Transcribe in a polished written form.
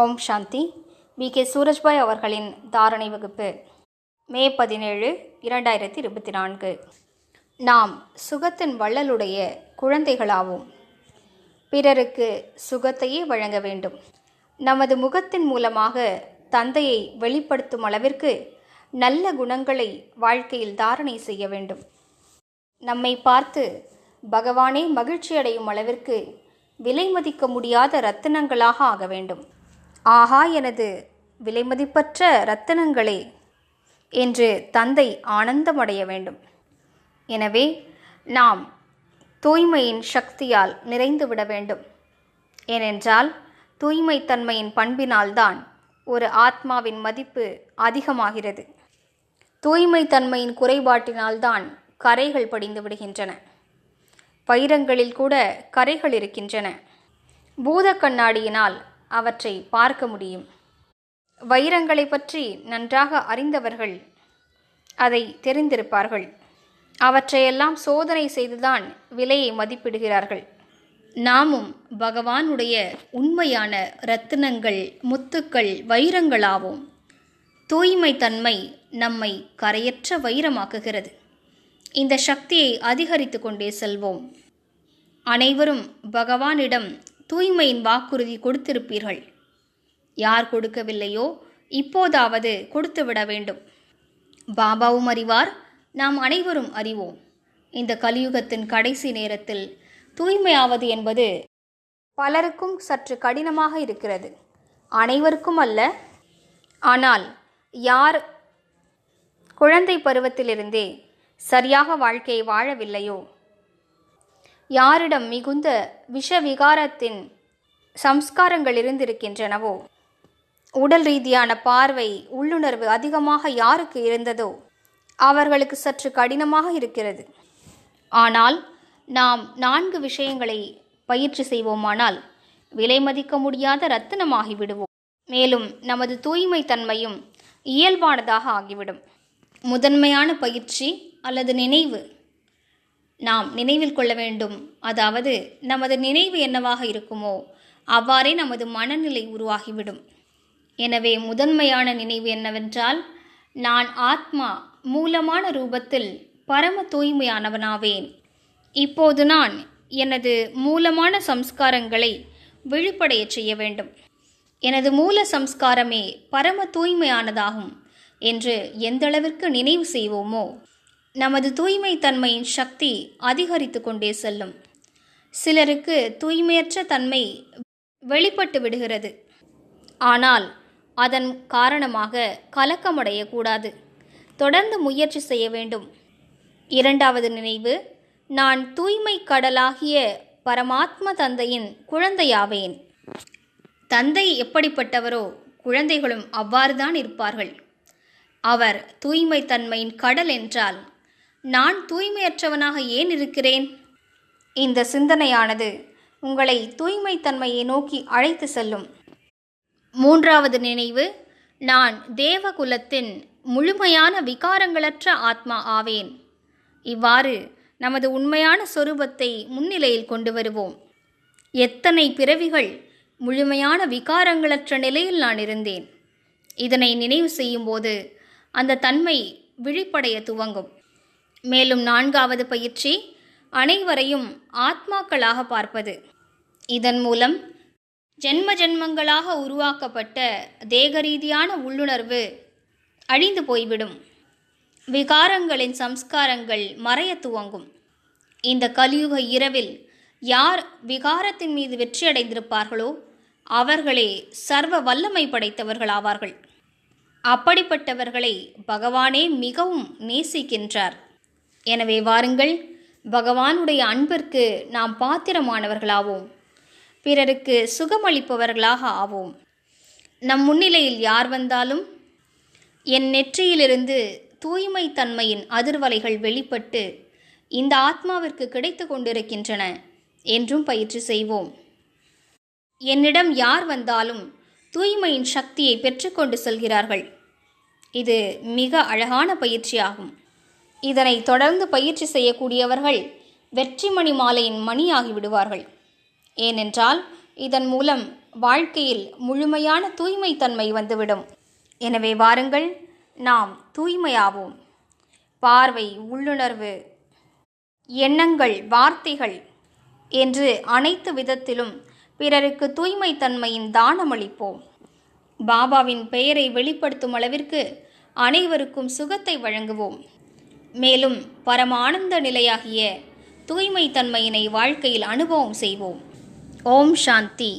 ஓம் சாந்தி. VK. Surajbhai அவர்களின் தாரணை வகுப்பு மே 17, 2024. நாம் சுகத்தின் வள்ளலுடைய குழந்தைகளாவோம். பிறருக்கு சுகத்தையே வழங்க வேண்டும். நமது முகத்தின் மூலமாக தந்தையை வெளிப்படுத்தும் அளவிற்கு நல்ல குணங்களை வாழ்க்கையில் தாரணை செய்ய வேண்டும். நம்மை பார்த்து பகவானே மகிழ்ச்சியடையும் அளவிற்கு விலை மதிக்க முடியாத இரத்தினங்களாக ஆக வேண்டும். ஆஹா, எனது விலைமதிப்பற்ற இரத்தினங்களே என்று தந்தை ஆனந்தமடைய வேண்டும். எனவே நாம் தூய்மையின் சக்தியால் நிறைந்துவிட வேண்டும். ஏனென்றால் தூய்மை தன்மையின் பண்பினால்தான் ஒரு ஆத்மாவின் மதிப்பு அதிகமாகிறது. தூய்மை தன்மையின் குறைபாட்டினால்தான் கரைகள் படிந்து விடுகின்றன. வைரங்களில் கூட கரைகள் இருக்கின்றன. பூத கண்ணாடியினால் அவற்றை பார்க்க முடியும். வைரங்களை பற்றி நன்றாக அறிந்தவர்கள் அதை தெரிந்திருப்பார்கள். அவற்றையெல்லாம் சோதனை செய்துதான் விலையை மதிப்பிடுகிறார்கள். நாமும் பகவானுடைய உண்மையான இரத்தினங்கள், முத்துக்கள், வைரங்களாவோம். தூய்மை தன்மை நம்மை கரையற்ற வைரமாக்குகிறது. இந்த சக்தியை அதிகரித்து கொண்டே செல்வோம். அனைவரும் பகவானிடம் தூய்மையின் வாக்குறுதி கொடுத்திருப்பீர்கள். யார் கொடுக்கவில்லையோ இப்போதாவது கொடுத்துவிட வேண்டும். பாபாவும் அறிவார், நாம் அனைவரும் அறிவோம். இந்த கலியுகத்தின் கடைசி நேரத்தில் தூய்மையாவது என்பது பலருக்கும் சற்று கடினமாக இருக்கிறது. அனைவருக்கும் அல்ல. ஆனால் யார் குழந்தை பருவத்திலிருந்தே சரியாக வாழ்க்கையை வாழவில்லையோ, யாரிடம் மிகுந்த விஷவிகாரத்தின் சம்ஸ்காரங்கள் இருந்திருக்கின்றனவோ, உடல் ரீதியான பார்வை, உள்ளுணர்வு அதிகமாக யாருக்கு இருந்ததோ அவர்களுக்கு சற்று கடினமாக இருக்கிறது. ஆனால் நாம் 4 விஷயங்களை பயிற்சி செய்வோமானால் விலை மதிக்க முடியாத இரத்தினமாகி விடுவோம். மேலும் நமது தூய்மை தன்மையும் இயல்பானதாக ஆகிவிடும். முதன்மையான பயிற்சி அல்லது நினைவு நாம் நினைவில் கொள்ள வேண்டும். அதாவது நமது நினைவு என்னவாக இருக்குமோ அவ்வாறே நமது மனநிலை உருவாகிவிடும். எனவே முதன்மையான நினைவு என்னவென்றால், நான் ஆத்மா மூலமான ரூபத்தில் பரம தூய்மையானவனாவேன். இப்போது நான் எனது மூலமான சம்ஸ்காரங்களை விழிப்படைய செய்ய வேண்டும். எனது மூல சம்ஸ்காரமே பரம தூய்மையானதாகும் என்று எந்தளவிற்கு நினைவு செய்வோமோ நமது தூய்மை தன்மையின் சக்தி அதிகரித்து கொண்டே செல்லும். சிலருக்கு தூய்மையற்ற தன்மை வெளிப்பட்டு விடுகிறது. ஆனால் அதன் காரணமாக கலக்கமடையக்கூடாது. தொடர்ந்து முயற்சி செய்ய வேண்டும். 2வது நினைவு, நான் தூய்மை கடலாகிய பரமாத்ம தந்தையின் குழந்தையாவேன். தந்தை எப்படிப்பட்டவரோ குழந்தைகளும் அவ்வாறுதான் இருப்பார்கள். அவர் தூய்மை தன்மையின் கடல் என்றால் நான் தூய்மையற்றவனாக ஏன் இருக்கிறேன்? இந்த சிந்தனையானது உங்களை தூய்மை தன்மையை நோக்கி அழைத்து செல்லும். 3வது நினைவு, நான் தேவகுலத்தின் முழுமையான விகாரங்களற்ற ஆத்மா ஆவேன். இவ்வாறு நமது உண்மையான சொரூபத்தை முன்னிலையில் கொண்டு வருவோம். எத்தனை பிறவிகள் முழுமையான விகாரங்களற்ற நிலையில் நான் இருந்தேன். இதனை நினைவு செய்யும்போது அந்த தன்மை விழிப்படைய துவங்கும். மேலும் 4வது பயிற்சி, அனைவரையும் ஆத்மாக்களாக பார்ப்பது. இதன் மூலம் ஜென்ம ஜென்மங்களாக உருவாக்கப்பட்ட தேகரீதியான உள்ளுணர்வு அழிந்து போய்விடும். விகாரங்களின் சம்ஸ்காரங்கள் மறைய துவங்கும். இந்த கலியுக இரவில் யார் விகாரத்தின் மீது வெற்றியடைந்திருப்பார்களோ அவர்களே சர்வ வல்லமை படைத்தவர்களாவார்கள். அப்படிப்பட்டவர்களை பகவானே மிகவும் நேசிக்கின்றார். எனவே வாருங்கள், பகவானுடைய அன்பிற்கு நாம் பாத்திரமானவர்களாவோம். பிறருக்கு சுகமளிப்பவர்களாக ஆவோம். நம் முன்னிலையில் யார் வந்தாலும் என் நெற்றியிலிருந்து தூய்மை தன்மையின் அதிர்வலைகள் வெளிப்பட்டு இந்த ஆத்மாவிற்கு கிடைத்து கொண்டிருக்கின்றன என்றும் பயிற்சி செய்வோம். என்னிடம் யார் வந்தாலும் தூய்மையின் சக்தியை பெற்றுக்கொண்டு செல்கிறார்கள். இது மிக அழகான பயிற்சியாகும். இதனை தொடர்ந்து பயிற்சி செய்யக்கூடியவர்கள் வெற்றிமணி மாலையின் மணியாகி விடுவார்கள். ஏனென்றால் இதன் மூலம் வாழ்க்கையில் முழுமையான தூய்மை தன்மை வந்துவிடும். எனவே வாருங்கள், நாம் தூய்மையாவோம். பார்வை, உள்ளுணர்வு, எண்ணங்கள், வார்த்தைகள் என்று அனைத்து விதத்திலும் பிறருக்கு தூய்மை தன்மையின் தானமளிப்போம். பாபாவின் பெயரை வெளிப்படுத்தும் அளவிற்கு அனைவருக்கும் சுகத்தை வழங்குவோம். மேலும் பரமானந்த நிலையாகிய தூய்மை தன்மையினை வாழ்க்கையில் அனுபவம் செய்வோம். ஓம் சாந்தி.